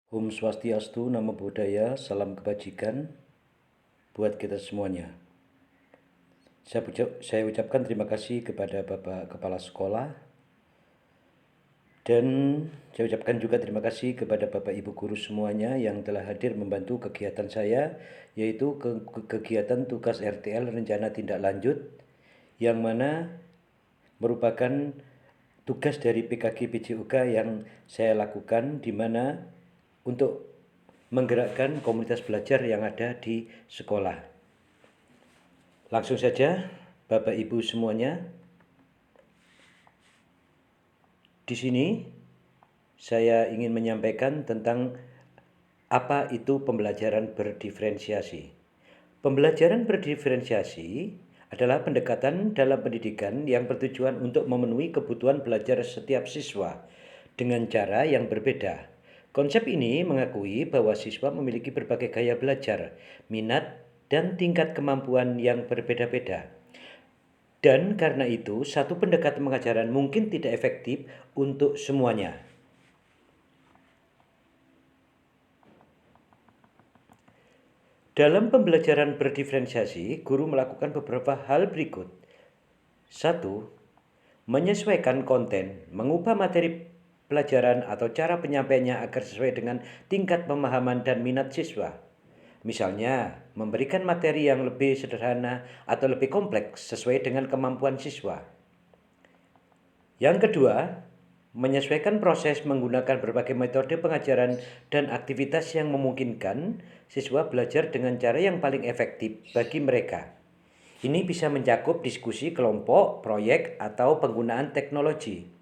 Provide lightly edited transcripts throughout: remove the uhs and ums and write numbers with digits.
Om Swastiastu, Namo Buddhaya, salam kebajikan buat kita semuanya. Saya ucapkan terima kasih kepada Bapak Kepala Sekolah dan saya ucapkan juga terima kasih kepada Bapak Ibu Guru semuanya yang telah hadir membantu kegiatan saya, yaitu kegiatan tugas RTL Rencana Tindak Lanjut, yang mana merupakan tugas dari PKG PJUK yang saya lakukan, di mana untuk menggerakkan komunitas belajar yang ada di sekolah. Langsung saja, Bapak Ibu semuanya, di sini saya ingin menyampaikan tentang apa itu pembelajaran berdiferensiasi. Pembelajaran berdiferensiasi adalah pendekatan dalam pendidikan yang bertujuan untuk memenuhi kebutuhan belajar setiap siswa dengan cara yang berbeda. Konsep ini mengakui bahwa siswa memiliki berbagai gaya belajar, minat, dan tingkat kemampuan yang berbeda-beda. Dan karena itu, satu pendekatan pengajaran mungkin tidak efektif untuk semuanya. Dalam pembelajaran berdiferensiasi, guru melakukan beberapa hal berikut. 1. Menyesuaikan konten, mengubah materi pelajaran atau cara penyampaiannya agar sesuai dengan tingkat pemahaman dan minat siswa. Misalnya, memberikan materi yang lebih sederhana atau lebih kompleks sesuai dengan kemampuan siswa. Yang kedua, menyesuaikan proses menggunakan berbagai metode pengajaran dan aktivitas yang memungkinkan siswa belajar dengan cara yang paling efektif bagi mereka. Ini bisa mencakup diskusi kelompok, proyek, atau penggunaan teknologi.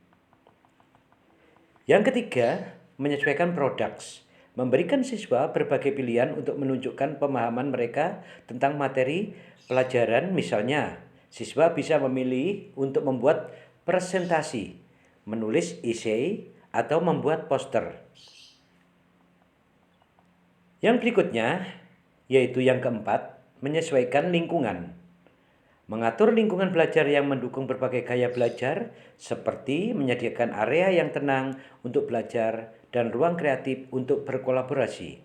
Yang ketiga, menyesuaikan products, memberikan siswa berbagai pilihan untuk menunjukkan pemahaman mereka tentang materi pelajaran. Misalnya, siswa bisa memilih untuk membuat presentasi, menulis esai, atau membuat poster. Yang berikutnya, yaitu yang keempat, menyesuaikan lingkungan. Mengatur lingkungan belajar yang mendukung berbagai gaya belajar, seperti menyediakan area yang tenang untuk belajar dan ruang kreatif untuk berkolaborasi.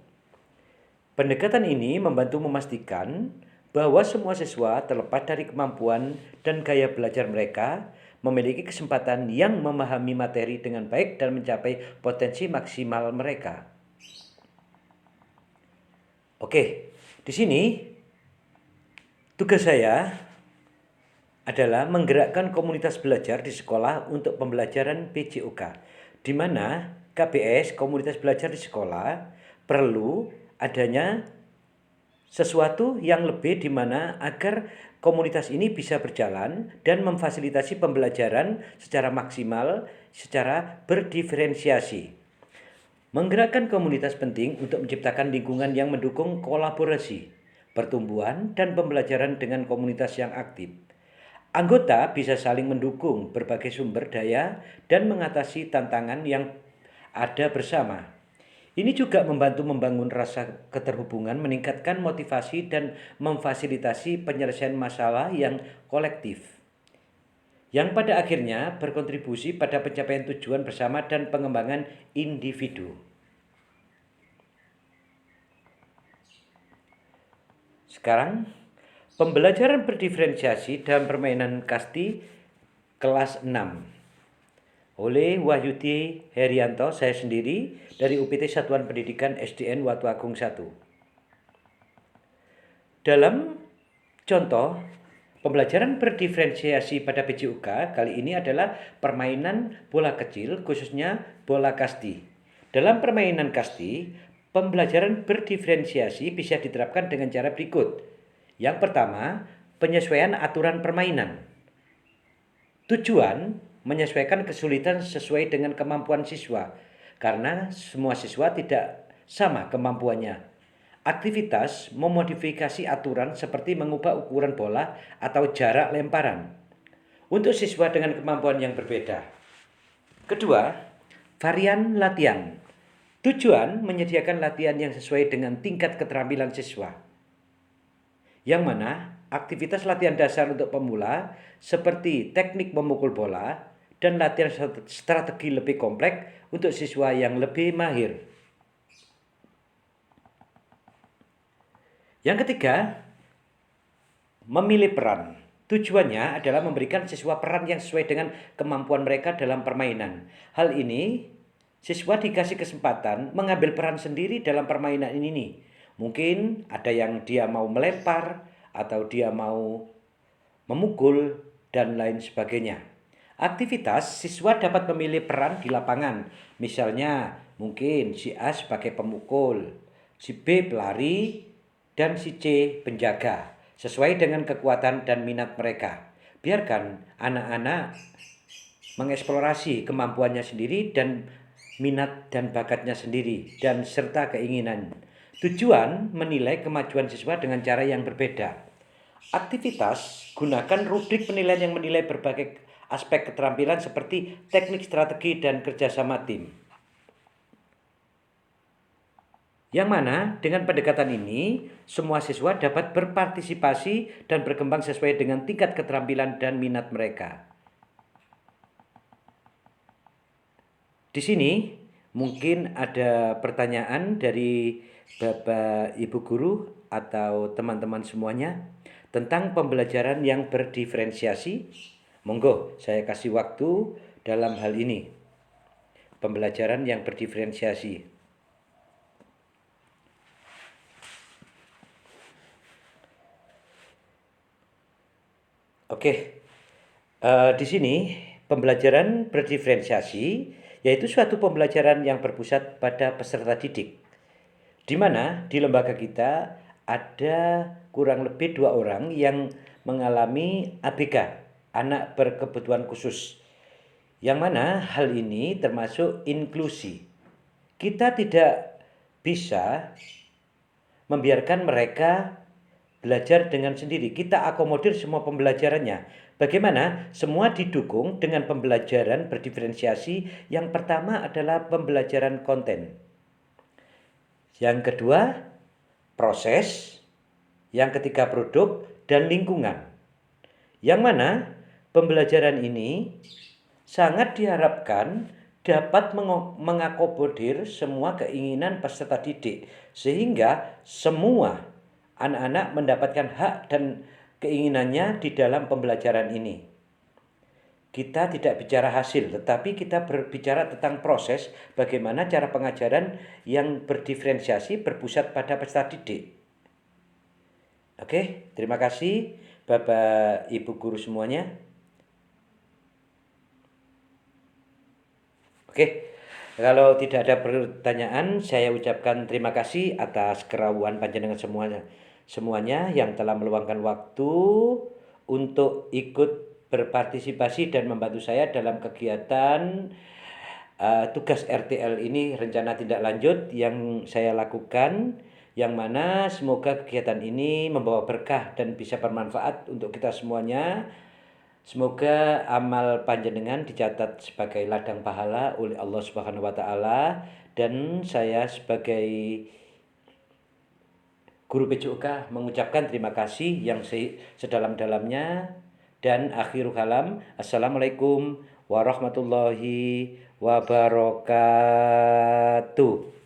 Pendekatan ini membantu memastikan bahwa semua siswa, terlepas dari kemampuan dan gaya belajar mereka, memiliki kesempatan yang memahami materi dengan baik dan mencapai potensi maksimal mereka. Oke, di sini tugas saya adalah menggerakkan komunitas belajar di sekolah untuk pembelajaran PJOK, di mana KBS, komunitas belajar di sekolah, perlu adanya sesuatu yang lebih, di mana agar komunitas ini bisa berjalan dan memfasilitasi pembelajaran secara maksimal, secara berdiferensiasi. Menggerakkan komunitas penting untuk menciptakan lingkungan yang mendukung kolaborasi, pertumbuhan, dan pembelajaran dengan komunitas yang aktif. Anggota bisa saling mendukung berbagai sumber daya dan mengatasi tantangan yang ada bersama. Ini juga membantu membangun rasa keterhubungan, meningkatkan motivasi, dan memfasilitasi penyelesaian masalah yang kolektif, yang pada akhirnya berkontribusi pada pencapaian tujuan bersama dan pengembangan individu. Sekarang, pembelajaran berdiferensiasi dalam permainan kasti kelas 6 oleh Wahyudi Herianto, saya sendiri dari UPT Satuan Pendidikan SDN Watu Agung 1. Dalam contoh pembelajaran berdiferensiasi pada PJUK kali ini adalah permainan bola kecil, khususnya bola kasti. Dalam permainan kasti, pembelajaran berdiferensiasi bisa diterapkan dengan cara berikut. Yang pertama, penyesuaian aturan permainan. Tujuan menyesuaikan kesulitan sesuai dengan kemampuan siswa, karena semua siswa tidak sama kemampuannya. Aktivitas memodifikasi aturan seperti mengubah ukuran bola atau jarak lemparan untuk siswa dengan kemampuan yang berbeda. Kedua, varian latihan. Tujuan menyediakan latihan yang sesuai dengan tingkat keterampilan siswa, yang mana aktivitas latihan dasar untuk pemula seperti teknik memukul bola dan latihan strategi lebih kompleks untuk siswa yang lebih mahir. Yang ketiga, memilih peran. Tujuannya adalah memberikan siswa peran yang sesuai dengan kemampuan mereka dalam permainan. Hal ini, siswa dikasih kesempatan mengambil peran sendiri dalam permainan ini. Mungkin ada yang dia mau melempar, atau dia mau memukul, dan lain sebagainya. Aktivitas siswa dapat memilih peran di lapangan. Misalnya, mungkin si A sebagai pemukul, si B pelari, dan si C penjaga, sesuai dengan kekuatan dan minat mereka. Biarkan anak-anak mengeksplorasi kemampuannya sendiri dan minat dan bakatnya sendiri, dan serta keinginan. Tujuan menilai kemajuan siswa dengan cara yang berbeda. Aktivitas, gunakan rubrik penilaian yang menilai berbagai aspek keterampilan seperti teknik, strategi, dan kerjasama tim. Yang mana dengan pendekatan ini, semua siswa dapat berpartisipasi dan berkembang sesuai dengan tingkat keterampilan dan minat mereka. Di sini mungkin ada pertanyaan dari Bapak Ibu Guru atau teman-teman semuanya tentang pembelajaran yang berdiferensiasi. Monggo, saya kasih waktu dalam hal ini. Pembelajaran yang berdiferensiasi. Oke, di sini pembelajaran berdiferensiasi yaitu suatu pembelajaran yang berpusat pada peserta didik, di mana di lembaga kita ada kurang lebih 2 orang yang mengalami ABK, anak berkebutuhan khusus, yang mana hal ini termasuk inklusi. Kita tidak bisa membiarkan mereka belajar dengan sendiri. Kita akomodir semua pembelajarannya. Bagaimana? Semua didukung dengan pembelajaran berdiferensiasi. Yang pertama adalah pembelajaran konten. Yang kedua, proses. Yang ketiga, produk dan lingkungan. Yang mana pembelajaran ini sangat diharapkan dapat mengakomodir semua keinginan peserta didik, sehingga semua anak-anak mendapatkan hak dan keinginannya di dalam pembelajaran ini. Kita tidak bicara hasil, tetapi kita berbicara tentang proses bagaimana cara pengajaran yang berdiferensiasi berpusat pada peserta didik. Oke, terima kasih Bapak Ibu Guru semuanya. Oke, kalau tidak ada pertanyaan, saya ucapkan terima kasih atas kerawuan panjenengan semuanya yang telah meluangkan waktu untuk ikut berpartisipasi dan membantu saya dalam kegiatan tugas RTL ini, rencana tindak lanjut yang saya lakukan, yang mana semoga kegiatan ini membawa berkah dan bisa bermanfaat untuk kita semuanya. Semoga amal panjenengan dicatat sebagai ladang pahala oleh Allah Subhanahu wa taala, dan saya sebagai guru PJOK mengucapkan terima kasih yang sedalam-dalamnya, dan akhirul kalam, assalamualaikum warahmatullahi wabarakatuh.